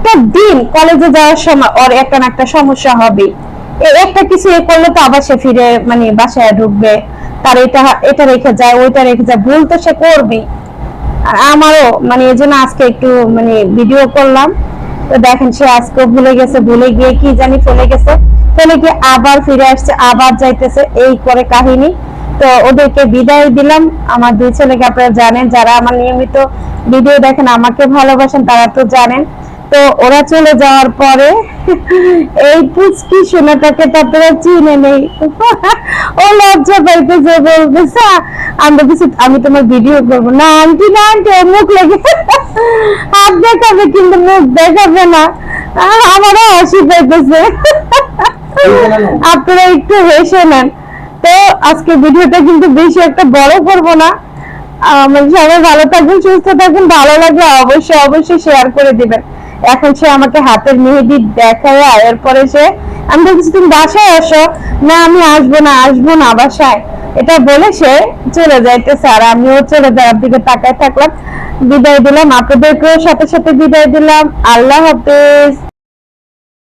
একটা দিন কলেজে যাওয়ার সময় ওর একটা না একটা সমস্যা হবে, একটা কিছু এ করলে তো আবার সে ফিরে মানে বাসায় ঢুকবে, তার এটা এটা রেখে যায় ওইটা রেখে যায়, ভুল তো সে করবে। আর আমারও মানে এই জন্য আজকে একটু মানে ভিডিও করলাম। তো দেখেন সে আজকে ভুলে গেছে, ভুলে গিয়ে কি জানি ফেলে গেছে, ফেলে গিয়ে আবার ফিরে আসছে, আবার যাইতেছে, এই করে কাহিনী। তো ওদেরকে বিদায় দিলাম। আমার দুই ছেলেকে আপনারা জানেন, যারা আমার নিয়মিত ভিডিও দেখেন আমাকে ভালোবাসেন তারা তো জানেন। তো ওরা চলে যাওয়ার পরে এই পুচকি সোনাটাকে তো আপনারা চিনে নেই, ও লজ্জা পাইতেছে, বলতেছে আমি কিছু, আমি তোমার ভিডিও করবো না আন্টি, না আন্টি, মুখ লেগে হাত দেখাবে কিন্তু মুখ দেখাবে না। আমারও হাসি পাইতেছে, আপনারা একটু হেসে নেন। তো আজকে ভিডিওটা কিন্তু বেশি একটা বড় করবো না। মানে সবাই ভালো থাকবেন, সুস্থ থাকবেন, ভালো লাগলে অবশ্যই অবশ্যই শেয়ার করে দিবেন। এখন সে আমাকে হাতের মেহেদি দেখায়, এরপরে সে আমি বলছি তুমি বাসায় আসো, না আমি আসবো না, আসবো না বাসায়, এটা বলে সে চলে যাইতেছে। আর আমিও চলে যাওয়ার দিকে তাকায় থাকলাম। বিদায় দিলাম, আপনাদেরকেও সাথে সাথে বিদায় দিলাম। আল্লাহ হাফেজ।